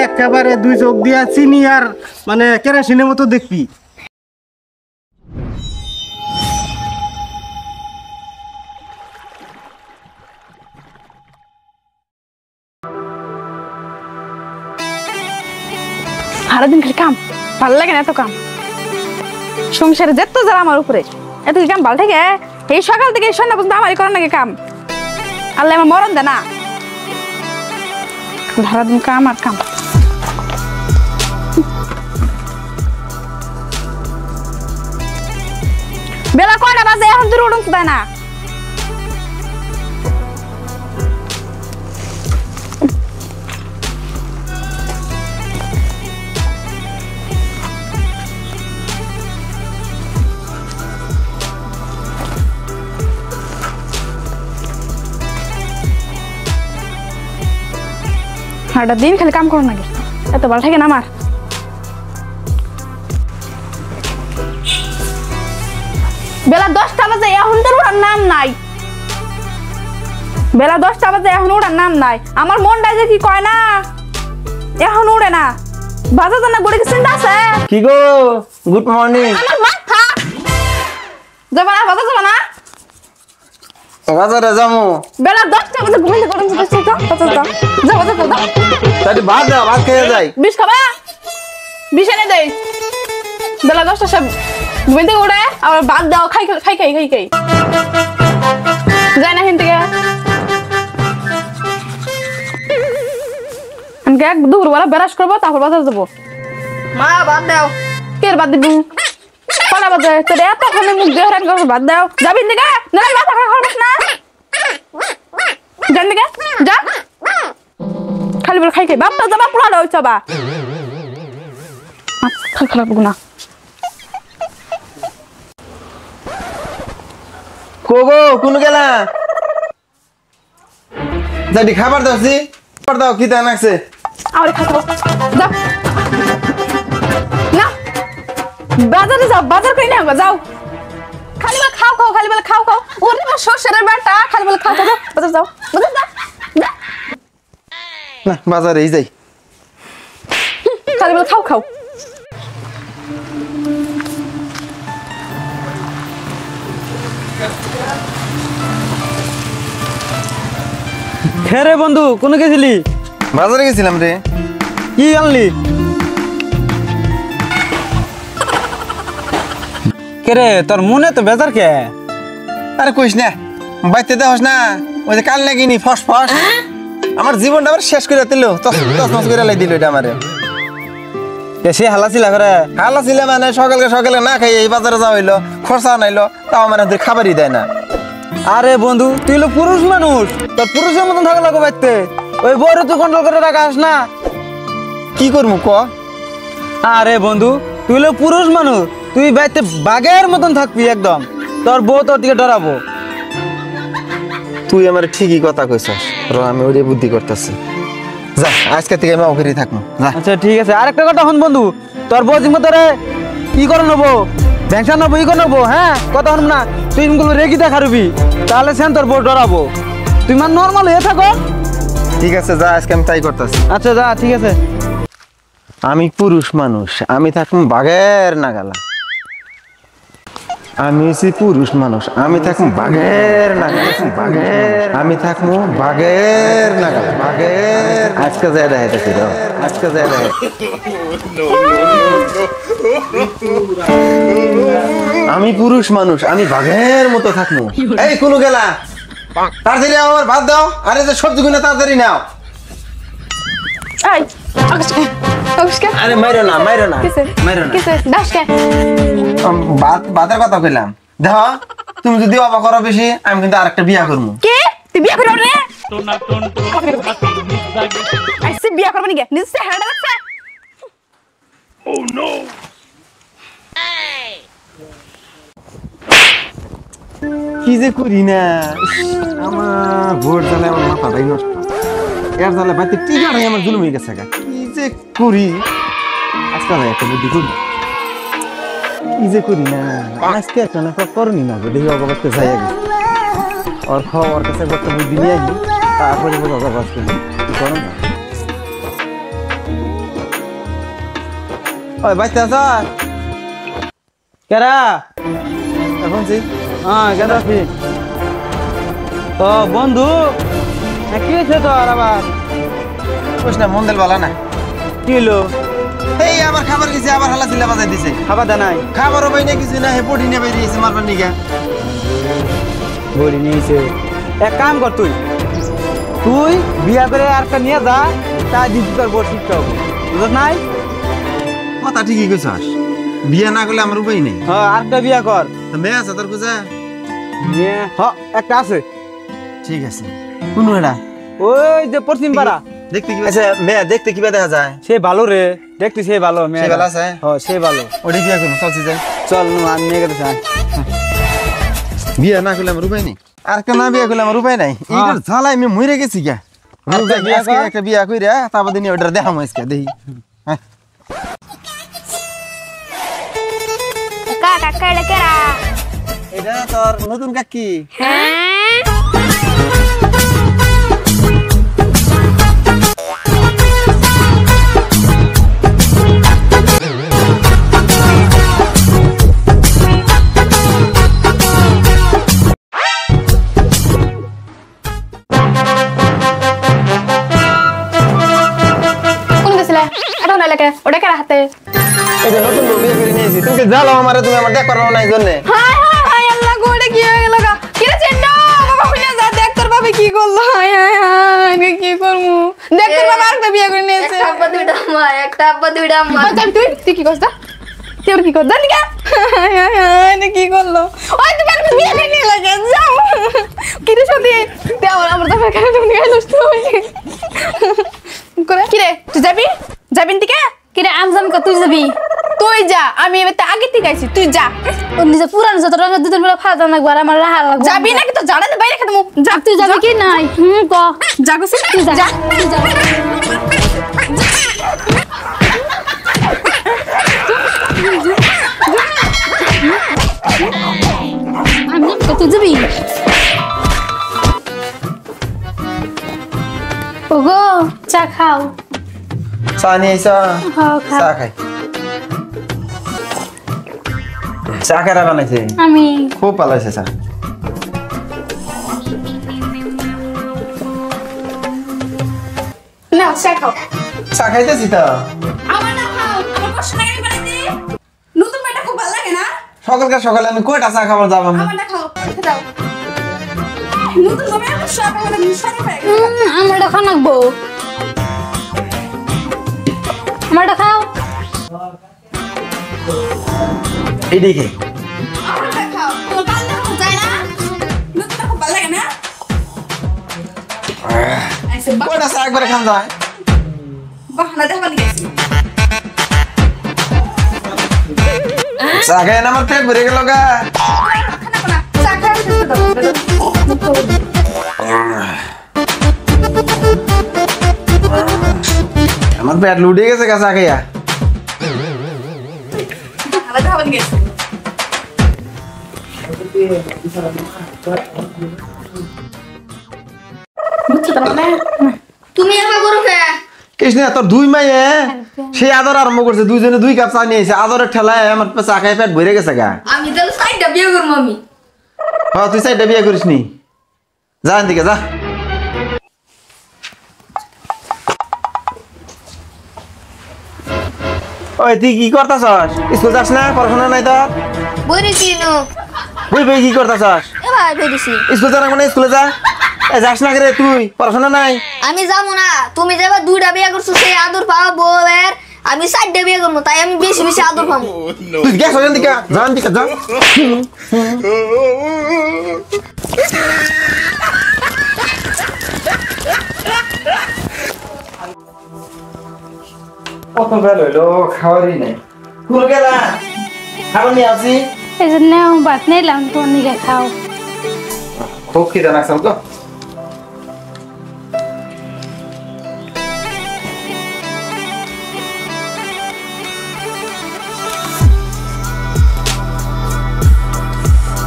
একেবারে দুই চোখ দিয়া চিনি আর মানে কেরাসিনের মতো দেখবি। সারাদিন খালি কাম, ভালো লাগে না এত কাম। সংসারে যেত যারা আমার উপরে এত কাম ভালো থাকে। এই সকাল থেকে সন্ধ্যা পর্যন্ত আমারই করার নাকি কাম। আল্লাহ আমার মরণ দে না, সারাদিন কাম আর কাম। বেলা কয়টা বাজে এখন তুই উঠুন দেয় না। সারাটা দিন খালি কাম করো নাকি, এত ভালো থাকে না আমার। বেলা 10টা বাজে এখন তোর ওঠার নাম নাই। বেলা 10টা বাজে এখন ওঠার নাম নাই। আমার মনটা যে কি কয় না, এখন উড়ে না। বাজার জন্য গড়ে কি চিন্তা আছে? কি গো, গুড মর্নিং। আমার মাথা যাবা না, বাজার যাবা না। বাজারে যাবো। বেলা 10টা বাজে ঘুমাইতে গরম করতেছ তো, বাজার যাও। যাও বাজার যাও। তাহলে ভাত দাও, ভাত খেয়ে যাই। বিষ খাবা? বিষ এনে দেই। বেলা 10টা সব ঘুমাইতে উঠে আবার ভাত দাও, খাই যায় না হিন থেকে। আমি এক দুপুরবেলা ব্রাশ করবো, তারপর বাজার যাবো। মা ভাত দাও। কে ভাত দিবি? কলা বাজে তোর এত খালি মুখ দিয়ে হরান করবো, ভাত দাও। যাবি দিকে না, মাথা খারাপ না। যান দিকে যা, খালি বলে খাই বাপটা যাবা পুরা হইছ বা মাথা খারাপ না। কোগো কোন গেলা? যাই খাবার দাওছি, খাবার দাও। কি দেন আছে? আরে খাও যাও না, বাজারে যাও, বাজার করে নিয়ে যাও। খালি বলে খাও খালি বলে খাও ওরে আমার শ্বশুরের বেটা, খালি বলে খাও যাও, বাজার যাও, বাজার যাও না, বাজারেই যাই। খালি বলে খাও। রে বন্ধু, কোন গেছিলি? বাজারে গেছিলাম রে। কি আনলি? কে রে, তোর মনে তো বেজার কে? আরে কইস না, বাইতে দেওয়াস না। ওই যে কাল নাকিনি ফস আমার জীবনটা আবার শেষ করে দিল, তস করে লাই দিল এটা আমারে। সে হালাছিলা করে? হালাছিলা মানে সকালে না খাই এই বাজারে যাওয়া হইলো, খরচা নাইলো, তাও মানে খাবারই দেয় না। আরে বন্ধু, তুই হলো পুরুষ মানুষ, তোর পুরুষের মতন থাকা লাগো বাইতে। ওই বউরে তুই কন্ট্রোল করে রাখাস না। কি করবো ক? আরে বন্ধু, তুই হলো পুরুষ মানুষ, তুই বাইতে বাঘের মতন থাকবি একদম। তোর বউ তোর দিকে ডরাবো। তুই আমার ঠিকই কথা কইছস, আমি ওই বুদ্ধি করতেছি। যা, আজকে থেকে আমি ওখানেই থাকবো। আচ্ছা ঠিক আছে। আরেকটা কথা হন বন্ধু, তোর বউ জিম্মা তোরে ই করে নেবো, ভ্যাংসা নেবো, ই করে নেবো। হ্যাঁ, কথা হন না, তুই ইনগুলো রেগি দেখারবি, তাহলে সেন তোর বউ ডরাবো। তুই মানে নর্মাল হয়ে থাকো। ঠিক আছে, যা, আজকে আমি তাই করতেছি। আচ্ছা যা, ঠিক আছে। আমি পুরুষ মানুষ, আমি থাকবো বাঘের নাগালা। আমি হচ্ছি পুরুষ মানুষ, আমি থাকবো বাঘের নাগালা। আমি থাকবো বাঘের নাগালা। আজকে যাই দেখাইতেছি, আজকে যাই দেখাই। আমি পুরুষ মানুষ, আমি বাঘের মতো থাকবো। এই কোন গেলা? তাড়াতাড়ি আমার ভাত দাও। আরে যে সবজি গুলো তাড়াতাড়ি নাও। আরে মাইরো না। বাদের কথা কইলাম। দেখো, তুমি যদি অবাক করো বেশি, আমি কিন্তু আরেকটা বিয়া করবো। কে তুই বিয়া করবি রে? আইসি বিয়া করবি নাকি? নিশ্চয় হেডা লাগছে। ও নো। কি যে করি না, আমার ভোর জ্বালায় আমার মাথাটাই নষ্ট। এর জ্বালায় বাড়িতে টিকা নাই, আমার জুলুম হয়ে গেছে। কি যে করি, আজকে একটা বুদ্ধি করি। কি যে করি না, আজকে একটা না করনি না, দেখি অবগত যাই আগে। ওর ওর কাছে একটা বুদ্ধি নিয়ে আসি তারপরে বোঝা যাবে আজকে কি করো না। ওই বাইতে আছ কেরা এখন যে হ্যাঁ কেন আছি তো বন্ধু কি হয়েছে তোর আবার কইস না মন দিল বালা না কি হলো এই আবার খাবার গেছে আবার হালা চিল্লা বাজাই দিছে খাবার দে নাই খাবারও পাই না কিছু না হে পড়ি না বেরিয়েছে মারবার নিগা বলি নিয়েছে এক কাম কর তুই তুই বিয়া করে আরেকটা নিয়ে যা তা দিদি তোর বড় শিক্ষা হবে বুঝত নাই কথা ঠিকই কইছস বিয়া না করলে আমার উপায় নেই হ্যাঁ আরেকটা বিয়া কর মেয়ে আছে তোর কুজা মেয়ে হ্যাঁ একটা আছে ঠিক আছে কোন এটা ওই যে পশ্চিম পাড়া দেখতে কি আচ্ছা মেয়ে দেখতে কি দেখা যায় সে ভালো রে দেখতে সে ভালো মেয়ে সে ভালো আছে? হ্যাঁ সে ভালো ওটা বিয়া করবো চলছি যাই চল নু আমি নিয়ে গেতে চাই বিয়া না করলে আমার উপায় নেই আর একটা না বিয়া করলে আমার উপায় নাই এইটার ঝালাই আমি মরে গেছি গা বিয়া কর। একটা বিয়া কইরা তারপর দিন ওটা দেখাম আজকে দেখি হ্যাঁ কাকা কাইলে কেরা এটা তোর নতুন কাকি কোন গেছিলে এটা না লাগে ওটা কার হাতে এটা নতুন বউ বিয়ে করে নিয়েছি তুমি জানো আমারে তুমি আমার দেখ পারো না এই জন্য হাই হাই হাই আল্লাহ গো এটা কি হয়ে গেল গা কি রে চেন্ডা বাবা কইনা যা দেখ তোর বাবা কি করলো হাই হাই হাই আমি কি করমু দেখ তোর বাবা আরেকটা বিয়ে করে নিয়েছে একটা আব্বা দুইটা মা একটা আব্বা দুইটা মা তুই কি করছ তুই ওর কি কর জানি কা হাই হাই হাই এটা কি করলো ওই তুমি আর বিয়ে করে নিয়ে লাগে যাও কি রে সত্যি তুই আমার তো কেন তুমি গেলস তুই করে কি রে তুই যাবি যাবিন থেকে কিরে আমজাম কা তুই যাবি তুই যা আমি এবার আগে থেকে আইছি তুই যা ও নিজে পুরান যত রঙের দুদিন বেলা ফাদা লাগবে আর আমার রাহা লাগবে যাবি নাকি তো জাড়া বাইরে খেতে যা তুই যাবি কি নাই ক যা গেছিস তুই যা তুই যা আমজাম কা তুই যাবি ওগো চা খাও চা নিয়ে আইসা খাও খাও চা খাই চা কারা বানাইছে আমি খুব ভালো হয়েছে চা না চা খাও চা খাইতেছি তো আমার না খাও আমার কষ্ট লাগে বানাইতে নতুন মেয়েটা খুব ভালো লাগে না সকালকার সকালে আমি কয়টা চা খাবার যাবো আমি আমারটা খাও দাও নতুন মেয়ে আমার সব আমাদের মিশনে হয়ে গেছে আমারটা খাও নাকবো আমারটা খাও এইদিকে আমারটা খাও তোমার ভালো লাগা যায় না নতুনটা খুব ভালো লাগে না আইসে কয়টা চা একবারে খান যায় বাহানা দেখাবার গেছি চা খাই না আমার পেট ভরে গেল গা খানা কোনা চা খাও আমার পেট লুটে গেছে গা চা খাইয়া বাহানা দেখাবার গেছি বুঝছো তো না তুমি একা করো কে কৃষ্ণ তোর দুই মাইয়ে সেই আদর আরম্ভ করছে দুইজনে দুই কাপ চা নিয়ে এসে আদরের ঠেলায় আমার চা খাই পেট ভরে গেছে গা আমি তাহলে সাইডটা বিয়ে করবো আমি হ্যাঁ তুই সাইডটা বিয়ে করিস নি যা এদিকে যা ওই তুই কি করতাছস স্কুল যাস না পড়াশোনা নাই তোর বলেছি নো বই বই কি করতাছস এবার বলেছি স্কুল যা না মানে স্কুলে যা এ যাস না রে তুই পড়াশোনা নাই আমি যাবো না তুমি যেবার দুইটা বিয়ে করছো সেই আদর পাবো বউয়ের আমি সাইডটা বিয়ে করবো তাই আমি বেশি বেশি আদর পাবো তুই গেছ ওখান থেকে যা এদিকে যা কত বেল হইলো খাওয়ারই নাই কুল গেলা খাবার নিয়ে আসি এই জন্য ভাত নিলাম তোমার নিকে খাও খুব খিদে লাগছে তো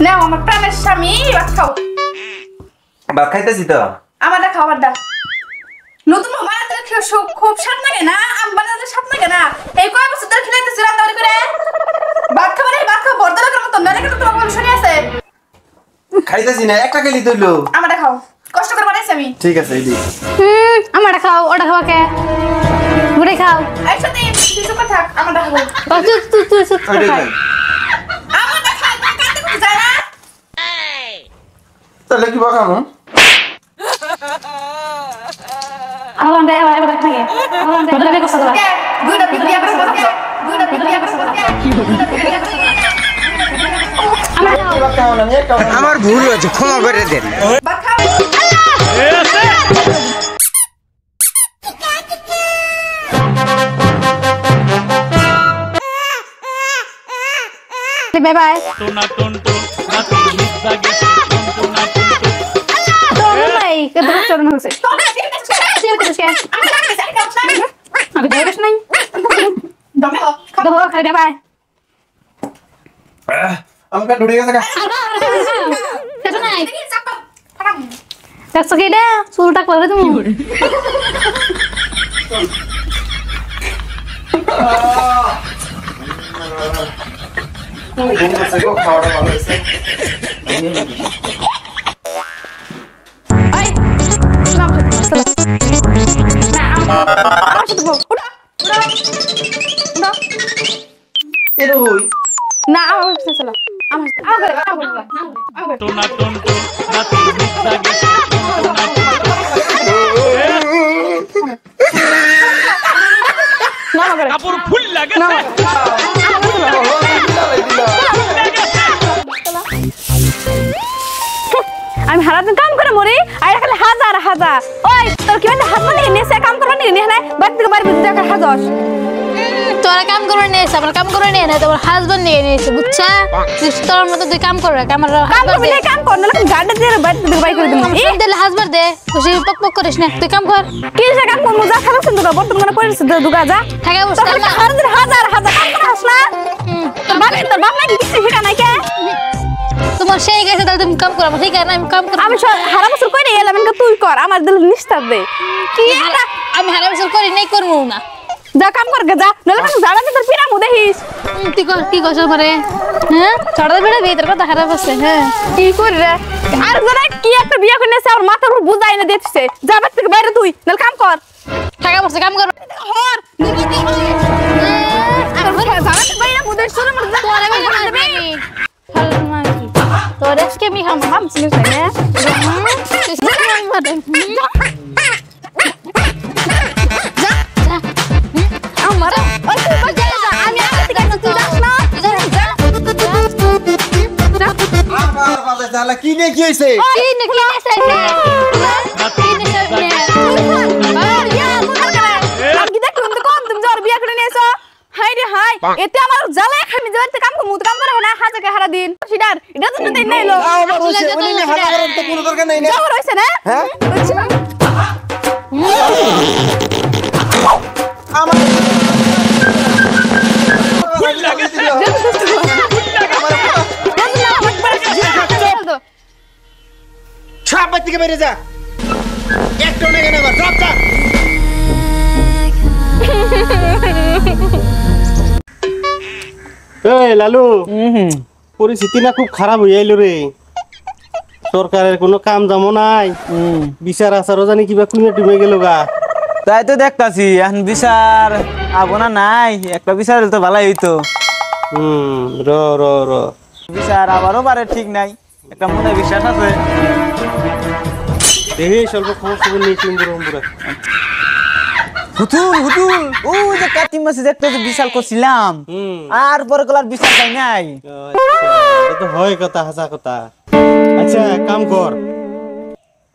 নাও আমার প্রাণের স্বামী ভাত খাও ভাত খাইতেছি তো। আমারটা খাবারটা নতুন বানাতে খুব স্বাদ লাগে না, আম বানাতে স্বাদ লাগে না। এই কয় বছর ধরে খেলাইতেছি রান্না করে ভাত খাবার ভাত খাওয়া বড় লোকের মতন নলে কিন্তু তোমার বলে শুনে আছে। খাইতেছি না, একটা খেলি তুইলো। আমারটা খাও, কষ্ট করে বানাইছি আমি। ঠিক আছে এই দি। আমারটা খাও, ওটা খাওয়া কে ঘুরে খাও। একসাথে কিছু কথা থাক, আমারটা খাবো। তুই সুত ওইটাই খাও। খাই। আমারটা খাই না কাটতে করতে যায় না। তাহলে কি বাকামু? আমার দে এবার থাকে আমার দে বলে কথা বলা। দুইটা বিক্রিয়া করে বসে, দুইটা বিক্রিয়া করে বসে, দুইটা বিক্রিয়া করে আমার ভুল হয়েছে, ক্ষমা করে দেন। ভাত খাও। Bye bye. ভাই কত চরণ হচ্ছে। আমি দেখ নাই। দাও খাই দে বাই। আমাকে ঢুকে গেছে গা। সেটা নাই। দেখছো কি রে চুলটা করে তুমি। ঘুম গেছে গো, খাওয়াটা ভালো হয়েছে। এই নাম চলো। না আমার সাথে বল। উড়া উড়া উড়া। এর হই। না আমার সাথে চলো। আমার কাপড় ফুল লাগে না। আমি হারাদিন কাম করে মরি আর খালি হাজার হাজার। ওই তোর কি মানে হাত মানে নেছে কাম করবা নি নে না বাদ থেকে বাড়ি ভিতরে টাকা হাজার। তোরা কাম করে নিয়েছে, আমার কাম করে নিয়ে না, তোমার হাজবেন্ড নিয়ে নিয়েছে, বুঝছা? তোর মতো তুই কাম করে রাখ, আমার কাম করবি না কাম কর না গাড়ি দিয়ে বাড়ি থেকে বাই করে দিমু। এই দিলে হাজবেন্ড দে, খুশি পক পক করিস না, তুই কাম কর। কি সে কাম করমু যা খারাপ সুন্দর বর্তমানে কইছিস দুগা যা। থাকে তোর বুঝতে না। হাজার হাজার হাজার কাম করে হাস না। তোর বাপ নাকি কিছু শিখা নাই কে? তোমার সেই গেছে তাহলে তুমি কাম করো, ঠিক আছে না? আমি কাম করব। আমি হারা বছর কই এলাম না তুই কর আমার দিল নিস্তার দে। কি আমি হারা বছর করি নাই, করবো না। যা কাম কর গে যা নলে কাম জাড়া তোর পিরামু দেখিস। তুই কর কি করছ পারে? হ্যাঁ ছড়া বেড়ে ভিতর কথা খারাপ আছে। হ্যাঁ কি করি রে আর জরা কি একটা বিয়া করে নেছে আর মাথার উপর বুঝাই না দিতেছে। যা বাড়ি থেকে বাইরে তুই নলে কাম কর। টাকা পয়সা কাম কর। হর আর বলে জাড়া তো বাইরে মুদে শুরু মত যা তোর আমি তোর আজকে আমি খাম হাম ছিল না আমার ওই তুই বাজা আমি আর থেকে তুই যাস না আমার বাজে শালা কি নে কি হইছে? কি নাকি আছে কি নাকি আর ইয়া কোন করে আমি দেখুন তো কম তুমি জোর বিয়া করে নিয়েছো। হাই রে হাই এতে আমার জ্বালায় খামি যাতে কাম করমু কাম করে না হাজাকে হারা দিন সিডার এটা তো দিন নাইলো আমার হইছে ওনি নে হালা করার তো কোনো দরকার নাই না। জোর হইছে না হ্যাঁ? ছাপ থেকে বেরিয়ে যা। একটা নেই কেন আবার সব যা। এই লালু পরিস্থিতি না খুব খারাপ হয়ে আইলো রে। সরকারের কোনো কাম জামো নাই, বিচার আচারও জানি কিবা কুমিয়ে টুমে গেল গা। তাই তো দেখতাছি এখন বিচার আবনা নাই, একটা বিচার হলে তো ভালোই হইতো। র র র বিচার আবারও পারে ঠিক নাই, একটা মনে বিশ্বাস আছে। দেখি স্বল্প খবর খবর নিয়ে চিন্তা। হুতুল হুতুল ও যে কাতিম মাসে একটা যে বিশাল করছিলাম আর পরে কলার বিচার পাই নাই। এটা তো হয় কথা, হাসা কথা। আচ্ছা কাম কর,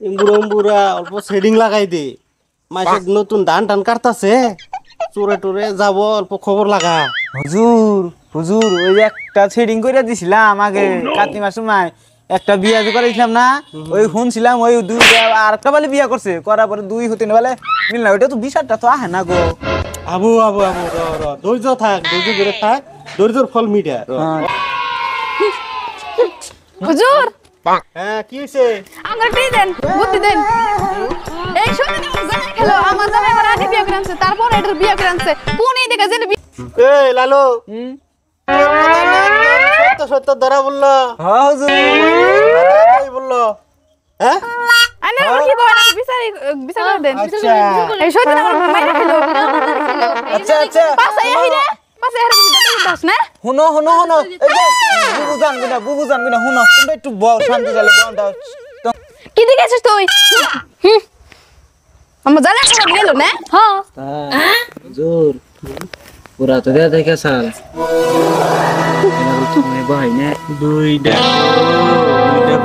এমবুড়া অল্প শেডিং লাগাই দে। মাসে নতুন ধান টান কাটতাছে, চোরে টোরে যাব, অল্প খবর লাগা। হুজুর হুজুর ওই যে একটা শেডিং করে দিছিলাম আগে কাতি মাস সময়, একটা বিয়া যে করেছিলাম না, ওই শুনছিলাম ওই দুই আর একটা বলে বিয়া করছে, করার পরে দুই হতে না বলে মিল না। ওইটা তো বিচারটা তো আহে না গো। আবু আবু আবু র র ধৈর্য থাক, ধৈর্য ধরে থাক, ধৈর্যর ফল মিঠা। হুজুর হ্যাঁ কি হইছে আমার টি দেন বুদ্ধি দেন এই শুনে জানা খেলো আমার জামাই আমার আগে বিয়ে করে আনছে তারপর এটার বিয়ে করে আনছে কোন এই দেখা জেনে এই লালু সত্য সত্য ধরা বললো হ্যাঁ হুজুর এই বললো হ্যাঁ আনে ওর কি কয় না বিচার করে দেন এই শুনে আমার মাইরা খেলো আচ্ছা আচ্ছা পাশে হিরে পাশে হিরে দাস না হুনো হুনো হুনো এই যে বুবু জানবি না হুনো তুমি একটু বল শান্তি চালে বলটা কি দিকে আছিস তুই আমার জানা খেলা গেল না হ্যাঁ জোর পুরা তো দেয়া দেখে সাল তুমি ভাই না দুইটা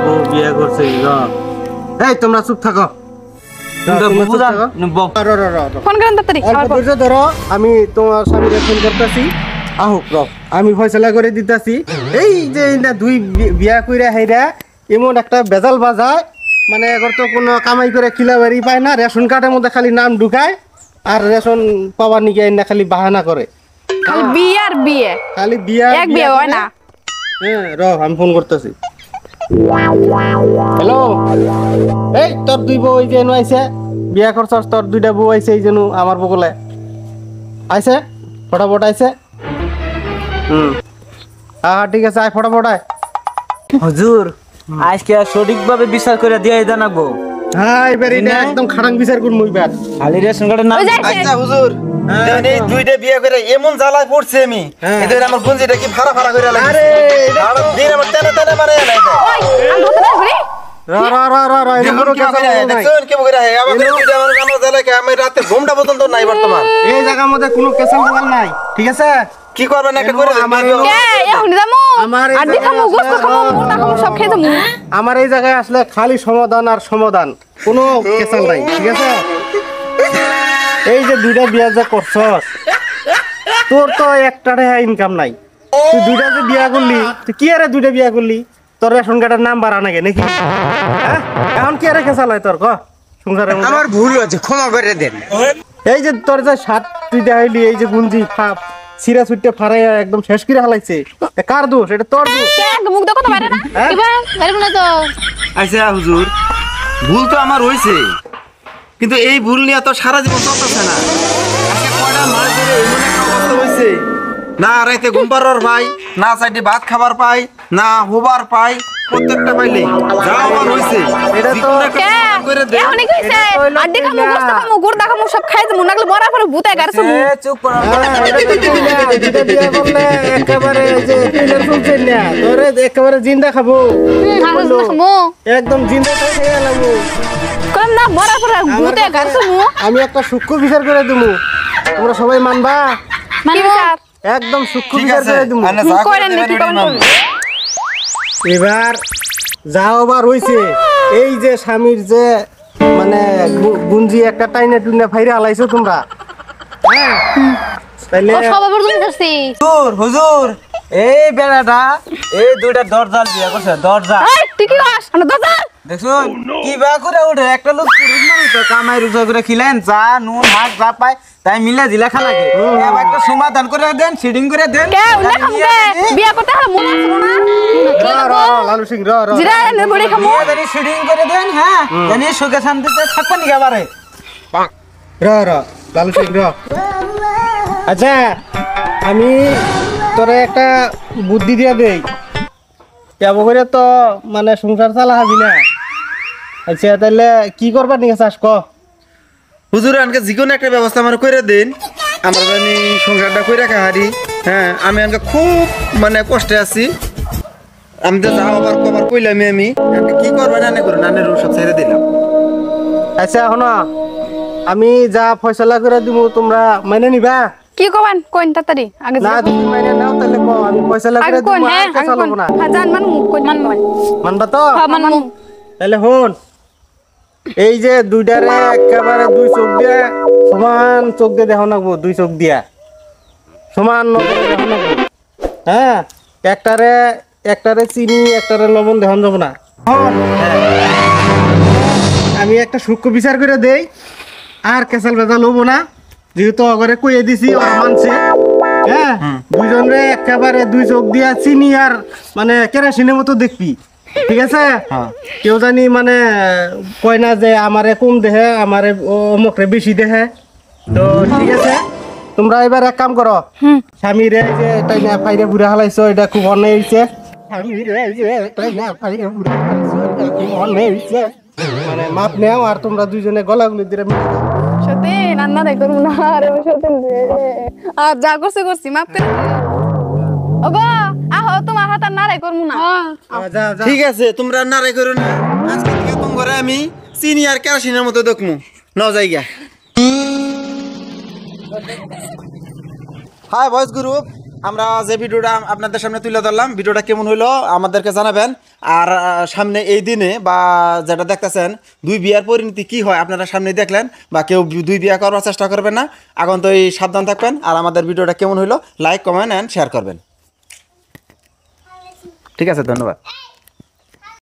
বউ বিয়ে করছে এই তোমরা চুপ থাকো বুবু জান ফোন করেন তাড়াতাড়ি অল্প ধৈর্য ধরো আমি তোমার স্বামীকে ফোন করতেছি আহুক র আমি ফয়সালা করে দিতেছি এই যে না দুই বিয়া কইরা হেরা এমন একটা বেজাল বাজায় মানে এগর তো কোনো কামাই করে খিলাবাড়ি পায় না রেশন কার্ডের মধ্যে খালি নাম ঢুকায় আর রেশন পাওয়ার নিকে না খালি বাহানা করে খালি বিয়ে আর বিয়ে খালি বিয়া এক বিয়ে হয় না হ্যাঁ র আমি ফোন করতেছি হ্যালো এই তোর দুই বউ এই যে এনু আইছে বিয়া করছস তোর দুইটা বউ আইছে এই যেনু আমার বগলে আইছে ফটাফট আইছে হ্যাঁ ঠিক আছে আয় ফটাফট আয় হুজুর আজকে সঠিকভাবে বিচার করে দিয়ে জানাবো হ্যাঁ এবার এটা একদম খারাপ বিচার করবো এবার খালি রেশন কার্ডের নাম ওই যাইছে আচ্ছা হুজুর দেখেন এই দুইটা বিয়ে করে এমন জ্বালায় পড়ছে আমি এদের আমার গুঞ্জিটা কি ফাড়া ফাড়া করে লাগে আরে সারা দিন আমার টেনে টেনে মারে না এটা ওই আমি ধরতে পারি র র র র র এর দেখুন কোনো কি কথা করে নাই দেখুন কি করে আমার দুইটা আমার জ্বালায় কি আমি রাতে ঘুমটা পর্যন্ত নাই বর্তমান এই জায়গার মধ্যে কোনো কেসাল টেসাল নাই ঠিক আছে কি করবেন একটা করে আমার এখন যামু আমার এই আর দেখামু গোস্ত খামু মোটা খামু সব খেয়ে যামু আমার এই জায়গায় আসলে খালি সমাধান আর সমাধান কোনো কেসাল নাই ঠিক আছে এই যে দুইটা বিয়া যা করছস তোর তো একটা ইনকাম নাই তুই দুইটা যে বিয়া করলি তুই কি আরে দুইটা বিয়া করলি তোর রেশন কার্ডের নাম বাড়া নাকি নাকি হ্যাঁ? এখন কি আরে কেসাল হয় তোর ক সংসারের মধ্যে? আমার ভুল হয়েছে ক্ষমা করে দেন এই যে তোর যে শার্ট তুই দেখাইলি এই যে গুঞ্জি সিরা সুইটে ফারাই একদম শেষ করে হালাইছে এ কার দোষ এটা তোর দোষ মুখ দেখো তো বাইরে না এবার বাইরে না তো আচ্ছা হুজুর ভুল তো আমার হইছে কিন্তু এই ভুল নিয়ে তো সারা জীবন চলতেছে না আজকে কয়টা মাস ধরে এমন একটা অবস্থা হইছে না রাইতে ঘুম পাড়ার পাই না সাইডে ভাত খাবার পাই না হোবার পাই প্রত্যেকটা পাইলে যা আমার হইছে এটা তো- জীবনে একটা সমাধান করে দে এখন কইছে আর দেখামু গোস্ত খামু গুড় খামু সব খাই যামু নাগলে মরা পরে ভূতে গারছে মু চুপ করো এটা তো তুই না, দুইটা বিয়া করলে একেবারে যে পিলের ফুলছে না তোরে একেবারে জিন্দা খাবো হাসু খামু একদম জিন্দা খেয়ে লাগবো কম না মরা পরে ভূতে গারছে মু আমি একটা সূক্ষ্ম বিচার করে দেবো তোমরা সবাই মানবা কি বিচার একদম সূক্ষ্ম ঠিক বিচার আছে করে দেবো আনে যা করে করেন দেবেন নাকি এটাই কম মানবো। এবার যাও আবার হইছে এই যে স্বামীর যে মানে গুঞ্জি একটা টাইনে টুইনে ফাইরে আলাইছো তোমরা হ্যাঁ তাইলে ও সব আবার তুমি ধরছি হুজুর হুজুর এই বেড়াটা এই দুইটা দরজাল বিয়া করছে দরজা এই তুই কি কস আমরা দাদা দেখুন কি বা করে উঠে একটা লোক পুরুষ মানুষ তো কামাই রুজা করে খিলেন চা নুন হাত যা পায় তাই মিলে দিলা খালাকে এবার একটা সমাধান করে দেন সিডিং করে দেন কে উল্লে খামু কে বিয়া করতে হলে মন আছে না র লালু সিং র র জিরা এনে বড়ি খামু বিয়ে জানি সিডিং করে দেন হ্যাঁ জানি সুখে শান্তিতে থাকবেন নি এবারে র র লালু সিং র আচ্ছা আমি তোরে একটা বুদ্ধি দিয়া দেই কেবো করে তো মানে সংসার চালা হবি না আচ্ছা তাহলে কি করবার নিয়ে চাস ক হুজুর আনকে যে কোনো একটা ব্যবস্থা আমার করে দিন আমার জানি সংসারটা করে রাখা হারি হ্যাঁ আমি আনকে খুব মানে কষ্টে আছি আমি তো যা আবার কবার কইলাম আমি আনকে কি করবেন আনে করুন আনের সব ছেড়ে দিলাম আচ্ছা এখন আমি যা ফয়সালা করে দিব তোমরা মেনে নিবা কি কবেন কোন তাড়াতাড়ি আগে না তুমি মেনে নাও তাহলে ক আমি ফয়সালা করে আগে দিব কোন আর হ্যাঁ কেসা আগে কোন লব না হ্যাঁ জান মান মুখ কোন মান মানবা তো মানমু তাহলে হন এই যে দুইটারে একেবারে দুই চোখ দিয়ে সমান চোখ দিয়ে দেখো নাকবো দুই চোখ দিয়া সমান নজরে দেখো নাকবো হ্যাঁ একটারে চিনি একটারে লবণ দেখান যাব না হন। আমি একটা সূক্ষ্ম বিচার করে দেই আর কেসাল বেজা লবো না যেহেতু অগরে কইয়ে দিছি ওরা মানছে হ্যাঁ দুইজনে একেবারে দুই চোখ দিয়া চিনি আর মানে কেরাসিনের মতো দেখবি ঠিক আছে হ্যাঁ। কেউ জানি মানে কয় না যে আমারে কম দেহে আমারে অমুকরে বেশি দেহে তো ঠিক আছে তোমরা এবার এক কাম করো স্বামী রে যে তাই না ফাইরে ঘুরে হালাইছো এটা খুব অন্যায় হইছে স্বামী রে যে তাই না ফাইরে ঘুরে হালাইছো এটা খুব অন্যায় হইছে মানে মাপ নেও আর তোমরা দুইজনে গলাগুলি দিয়ে মিলে দাও। সত্যি রান্না দেখ করবো না আরে সত্যি আর যা করছি করছি মাপ করে ওগো আহো তোমার হাত আর নাড়াই করবো না যা যা ঠিক আছে তোমরা নারাই করো না আজকে থেকে তোমার ঘরে আমি চিনি আর কেরোসিনের মতো দেখমু ন জায়গা হাই ভয়েস গ্রুপ আমরা যে ভিডিওটা আপনাদের সামনে তুলে ধরলাম ভিডিওটা কেমন হইলো আমাদেরকে জানাবেন আর সামনে এই দিনে বা যেটা দেখতেছেন দুই বিয়ার পরিণতি কি হয় আপনারা সামনে দেখলেন বা কেউ দুই বিয়া করার চেষ্টা করবেন না এখন তো এই সাবধান থাকবেন আর আমাদের ভিডিওটা কেমন হইলো লাইক কমেন্ট অ্যান্ড শেয়ার করবেন ঠিক আছে ধন্যবাদ